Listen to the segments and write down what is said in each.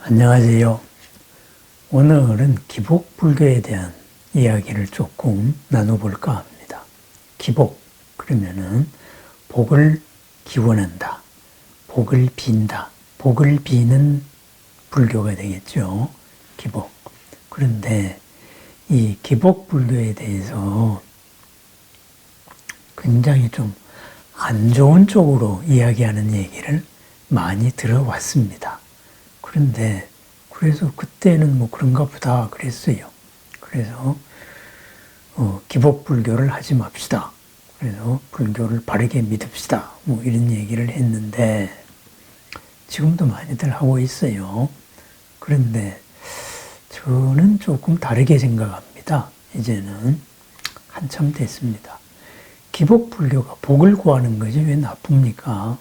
안녕하세요. 오늘은 기복불교에 대한 이야기를 조금 나눠볼까 합니다. 기복, 그러면은 복을 기원한다, 복을 빈다, 복을 비는 불교가 되겠죠. 기복. 그런데 이 기복불교에 대해서 굉장히 좀 안 좋은 쪽으로 이야기하는 얘기를 많이 들어왔습니다. 그런데 그래서 그때는 뭐 그런가 보다 그랬어요. 그래서 기복불교를 하지 맙시다. 그래서 불교를 바르게 믿읍시다. 뭐 이런 얘기를 했는데 지금도 많이들 하고 있어요. 그런데 저는 조금 다르게 생각합니다. 이제는 한참 됐습니다. 기복불교가 복을 구하는 것이 왜 나쁩니까?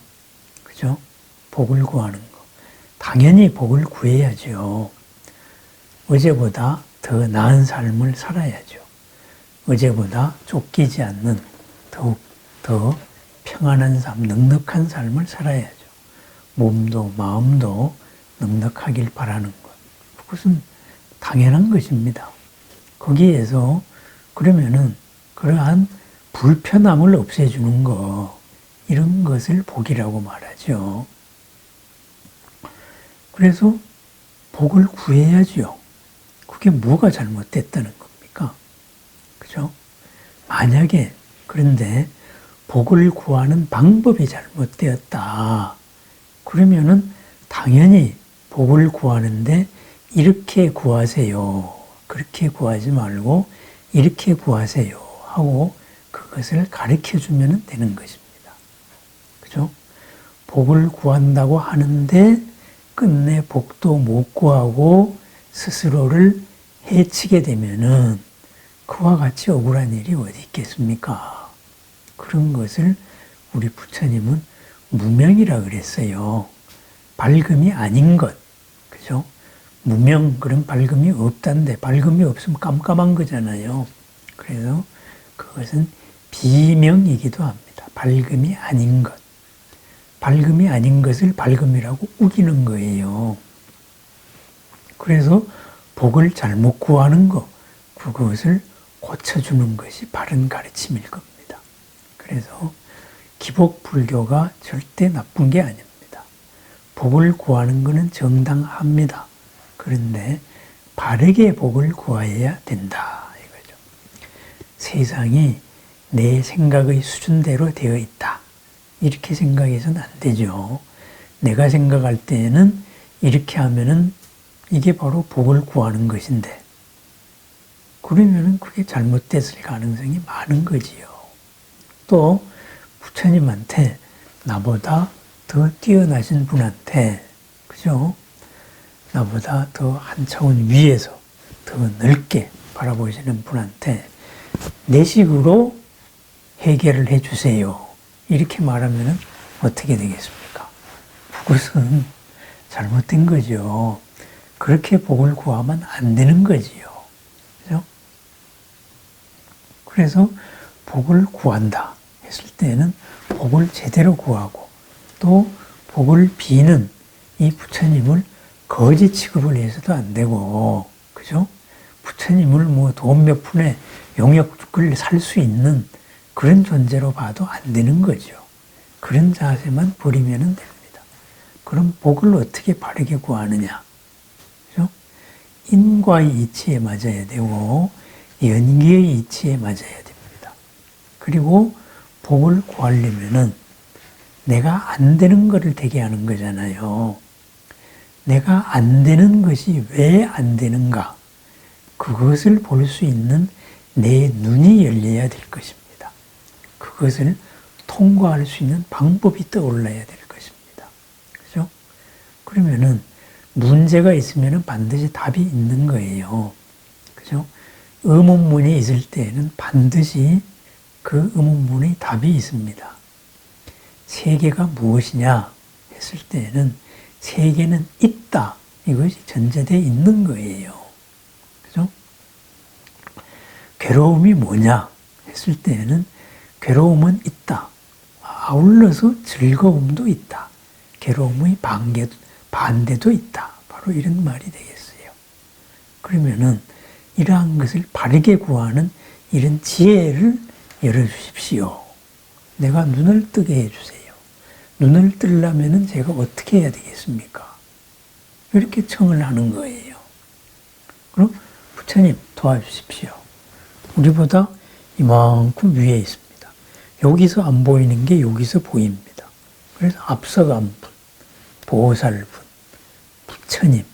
그죠? 복을 구하는 거. 당연히 복을 구해야죠. 어제보다 더 나은 삶을 살아야죠. 어제보다 쫓기지 않는 더욱 더 평안한 삶, 넉넉한 삶을 살아야죠. 몸도 마음도 넉넉하길 바라는 것. 그것은 당연한 것입니다. 거기에서 그러면은 그러한 불편함을 없애주는 것, 이런 것을 복이라고 말하죠. 그래서 복을 구해야죠. 그게 뭐가 잘못됐다는 겁니까? 그죠? 만약에 그런데 복을 구하는 방법이 잘못되었다. 그러면은 당연히 복을 구하는데 이렇게 구하세요. 그렇게 구하지 말고 이렇게 구하세요. 하고 그것을 가르쳐 주면 되는 것입니다. 그죠? 복을 구한다고 하는데 끝내 복도 못 구하고 스스로를 해치게 되면은 그와 같이 억울한 일이 어디 있겠습니까? 그런 것을 우리 부처님은 무명이라 그랬어요. 밝음이 아닌 것. 그죠? 무명, 그런 밝음이 없단데, 밝음이 없으면 깜깜한 거잖아요. 그래서 그것은 비명이기도 합니다. 밝음이 아닌 것. 밝음이 아닌 것을 밝음이라고 우기는 거예요. 그래서 복을 잘못 구하는 것, 그것을 고쳐주는 것이 바른 가르침일 겁니다. 그래서 기복불교가 절대 나쁜 게 아닙니다. 복을 구하는 것은 정당합니다. 그런데 바르게 복을 구해야 된다 이거죠. 세상이 내 생각의 수준대로 되어 있다. 이렇게 생각해서는 안 되죠. 내가 생각할 때에는 이렇게 하면은 이게 바로 복을 구하는 것인데, 그러면은 그게 잘못됐을 가능성이 많은 거지요. 또 부처님한테 나보다 더 뛰어나신 분한테, 그죠? 나보다 더 한 차원 위에서 더 넓게 바라보시는 분한테 내 식으로 해결을 해 주세요. 이렇게 말하면 어떻게 되겠습니까? 그것은 잘못된 거죠. 그렇게 복을 구하면 안 되는 거지요. 그죠? 그래서 복을 구한다 했을 때는 복을 제대로 구하고 또 복을 비는 이 부처님을 거지 취급을 해서도 안 되고, 그죠? 부처님을 뭐 돈 몇 푼에 용역을 살 수 있는 그런 존재로 봐도 안 되는 거죠. 그런 자세만 버리면 됩니다. 그럼 복을 어떻게 바르게 구하느냐? 그죠? 인과의 이치에 맞아야 되고, 연기의 이치에 맞아야 됩니다. 그리고 복을 구하려면은 내가 안 되는 것을 되게 하는 거잖아요. 내가 안 되는 것이 왜 안 되는가? 그것을 볼 수 있는 내 눈이 열려야 될 것입니다. 그것을 통과할 수 있는 방법이 떠올라야 될 것입니다. 그죠? 그러면은 문제가 있으면은 반드시 답이 있는 거예요. 그죠? 의문문이 있을 때에는 반드시 그 의문문의 답이 있습니다. 세계가 무엇이냐 했을 때에는 세계는 있다. 이것이 전제되어 있는 거예요. 그죠? 괴로움이 뭐냐 했을 때에는 괴로움은 있다. 아울러서 즐거움도 있다. 괴로움의 반대도 있다. 바로 바로 이런 말이 되겠어요. 그러면은 이러한 것을 바르게 구하는 이런 지혜를 열어주십시오. 내가 눈을 뜨게 해주세요. 눈을 뜨려면은 제가 어떻게 해야 되겠습니까? 이렇게 청을 하는 거예요. 그럼 부처님 도와주십시오. 우리보다 이만큼 위에 있습니다. 여기서 안 보이는 게 여기서 보입니다. 그래서 앞서간 분, 보살분, 부처님.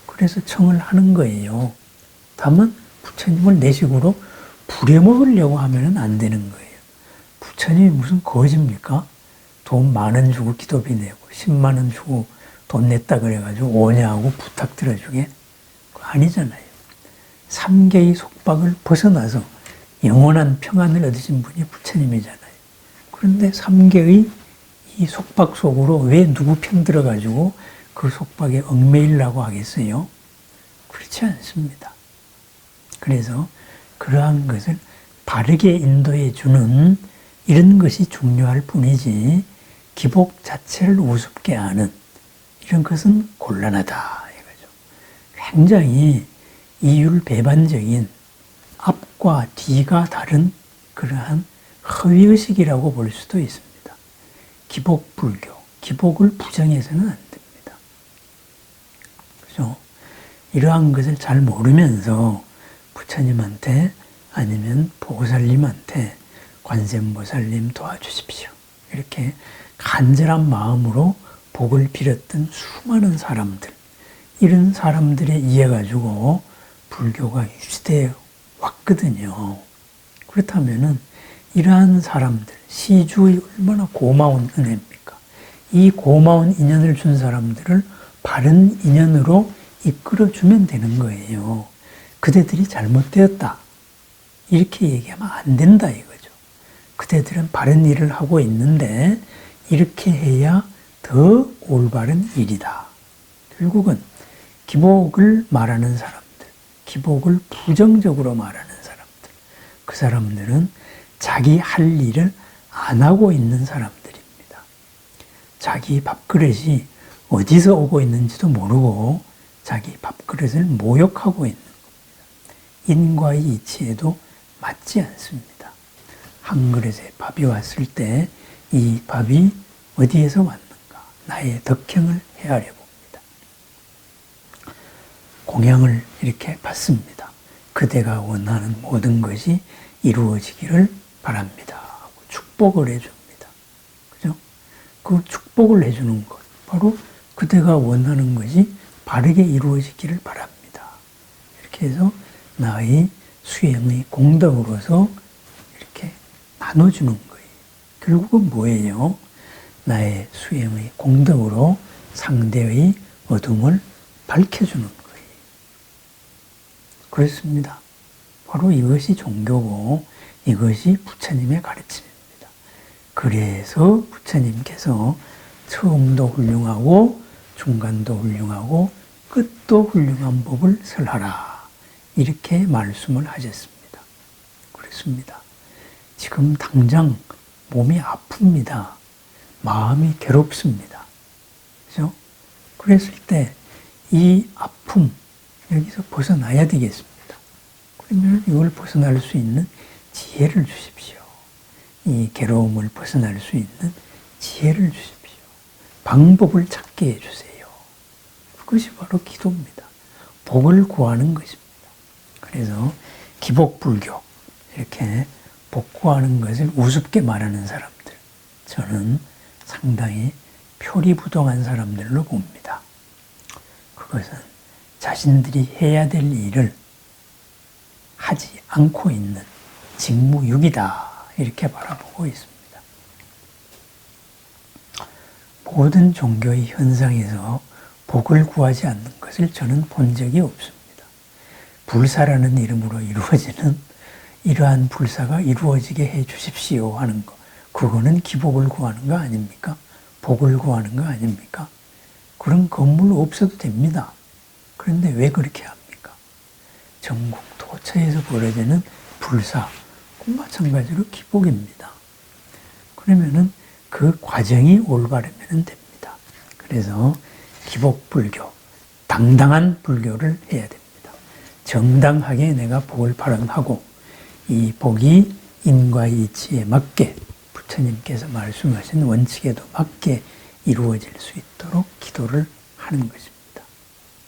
그래서 청을 하는 거예요. 다만 부처님을 내 식으로 부려먹으려고 하면 안 되는 거예요. 부처님이 무슨 거짓입니까? 돈 10,000원 주고 기도비 내고 10만 원 주고 돈 냈다 그래가지고 오냐고 부탁 들어주게? 아니잖아요. 삼계의 속박을 벗어나서 영원한 평안을 얻으신 분이 부처님이잖아요. 그런데 삼계의 이 속박 속으로 왜 누구 편 들어가지고 그 속박에 얽매이려고 하겠어요? 그렇지 않습니다. 그래서 그러한 것을 바르게 인도해 주는 이런 것이 중요할 뿐이지 기복 자체를 우습게 하는 이런 것은 곤란하다 이거죠. 굉장히 이율배반적인 앞과 뒤가 다른 그러한 허위의식이라고 볼 수도 있습니다. 기복불교, 기복을 부정해서는 안 됩니다. 그죠? 이러한 것을 잘 모르면서 부처님한테 아니면 보살님한테 관세음보살님 도와주십시오. 이렇게 간절한 마음으로 복을 빌었던 수많은 사람들, 이런 사람들에 의해 가지고 불교가 유지되어 왔거든요. 그렇다면은 이러한 사람들, 시주의 얼마나 고마운 은혜입니까? 이 고마운 인연을 준 사람들을 바른 인연으로 이끌어주면 되는 거예요. 그대들이 잘못되었다. 이렇게 얘기하면 안 된다 이거죠. 그대들은 바른 일을 하고 있는데 이렇게 해야 더 올바른 일이다. 결국은 기복을 말하는 사람들, 기복을 부정적으로 말하는 사람들, 그 사람들은 자기 할 일을 안 하고 있는 사람들입니다. 자기 밥그릇이 어디서 오고 있는지도 모르고 자기 밥그릇을 모욕하고 있는 겁니다. 인과의 이치에도 맞지 않습니다. 한 그릇에 밥이 왔을 때 이 밥이 어디에서 왔는가? 나의 덕행을 헤아려 봅니다. 공양을 이렇게 받습니다. 그대가 원하는 모든 것이 이루어지기를 바랍니다. 하고 축복을 해줍니다. 그죠? 그 축복을 해주는 것, 바로 그대가 원하는 것이 바르게 이루어지기를 바랍니다. 이렇게 해서 나의 수행의 공덕으로서 이렇게 나눠주는 거예요. 결국은 뭐예요? 나의 수행의 공덕으로 상대의 어둠을 밝혀주는 거예요. 그렇습니다. 바로 이것이 종교고 이것이 부처님의 가르침입니다. 그래서 부처님께서 처음도 훌륭하고 중간도 훌륭하고 끝도 훌륭한 법을 설하라. 이렇게 말씀을 하셨습니다. 그렇습니다. 지금 당장 몸이 아픕니다. 마음이 괴롭습니다. 그죠? 그랬을 때 이 아픔, 여기서 벗어나야 되겠습니다. 그러면 이걸 벗어날 수 있는 지혜를 주십시오. 이 괴로움을 벗어날 수 있는 지혜를 주십시오. 방법을 찾게 해주세요. 그것이 바로 기도입니다. 복을 구하는 것입니다. 그래서 기복불교, 이렇게 복 구하는 것을 우습게 말하는 사람들, 저는 상당히 표리부동한 사람들로 봅니다. 그것은 자신들이 해야 될 일을 하지 않고 있는 직무유기다 이렇게 바라보고 있습니다. 모든 종교의 현상에서 복을 구하지 않는 것을 저는 본 적이 없습니다. 불사라는 이름으로 이루어지는 이러한 불사가 이루어지게 해 주십시오 하는 거, 그거는 기복을 구하는 거 아닙니까? 복을 구하는 거 아닙니까? 그런 건물 없어도 됩니다. 그런데 왜 그렇게 합니까? 전국 도처에서 벌어지는 불사, 그 마찬가지로 기복입니다. 그러면은 그 과정이 올바르면 됩니다. 그래서 기복불교, 당당한 불교를 해야 됩니다. 정당하게 내가 복을 발언하고 이 복이 인과 이치에 맞게 부처님께서 말씀하신 원칙에도 맞게 이루어질 수 있도록 기도를 하는 것입니다.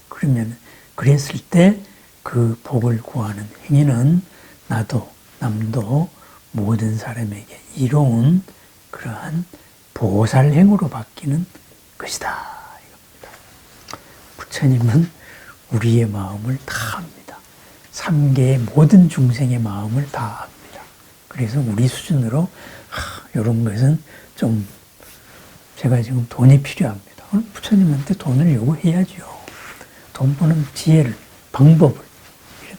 그러면 그랬을 때 그 복을 구하는 행위는 나도 남도 모든 사람에게 이로운 그러한 보살행으로 바뀌는 것이다 이겁니다. 부처님은 우리의 마음을 다 압니다. 3계의 모든 중생의 마음을 다 압니다. 그래서 우리 수준으로 이런 것은 좀 제가 지금 돈이 필요합니다. 부처님한테 돈을 요구해야죠. 돈 버는 지혜를, 방법을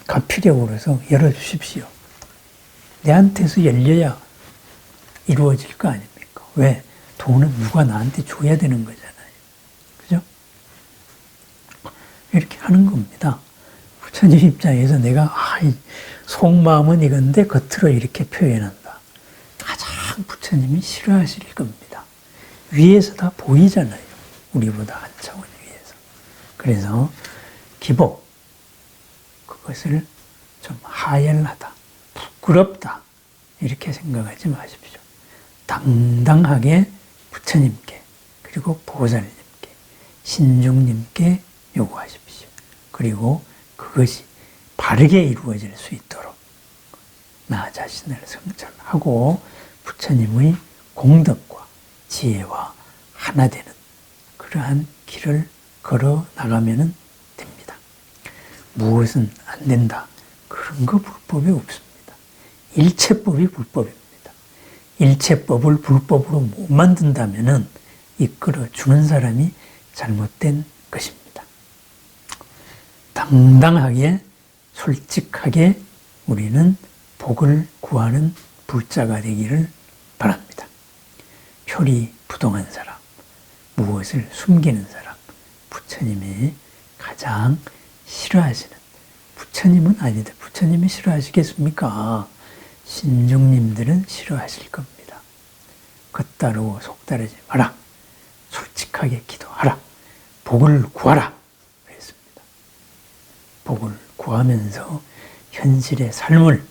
가피력으로 해서 열어주십시오. 내한테서 열려야 이루어질 거 아닙니까? 왜? 돈은 누가 나한테 줘야 되는 거잖아요. 그죠? 이렇게 하는 겁니다. 부처님 입장에서 내가 속마음은 이건데 겉으로 이렇게 표현한다. 가장 부처님이 싫어하실 겁니다. 위에서 다 보이잖아요. 우리보다 한 차원 위에서. 그래서 기복, 그것을 좀 하열하다, 부끄럽다 이렇게 생각하지 마십시오. 당당하게 부처님께 그리고 보살님께 신중님께 요구하십시오. 그리고 그것이 바르게 이루어질 수 있도록 나 자신을 성찰하고 부처님의 공덕과 지혜와 하나 되는 그러한 길을 걸어 나가면 됩니다. 무엇은 안 된다. 그런 거 불법이 없습니다. 일체법이 불법입니다. 일체법을 불법으로 못 만든다면 이끌어주는 사람이 잘못된 것입니다. 당당하게 솔직하게 우리는 복을 구하는 불자가 되기를 바랍니다. 표리부동한 사람, 무엇을 숨기는 사람, 부처님이 가장 싫어하시는, 부처님은 아니다. 부처님이 싫어하시겠습니까? 신중님들은 싫어하실 겁니다. 겉다르고 속다르지 마라. 솔직하게 기도하라. 복을 구하라. 그랬습니다. 복을 구하면서 현실의 삶을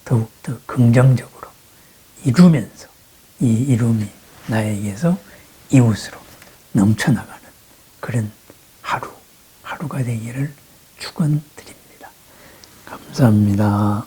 더욱더 긍정적으로 이루면서 이 이룸이 나에게서 이웃으로 넘쳐나가는 그런 하루가 되기를 축원드립니다. 감사합니다.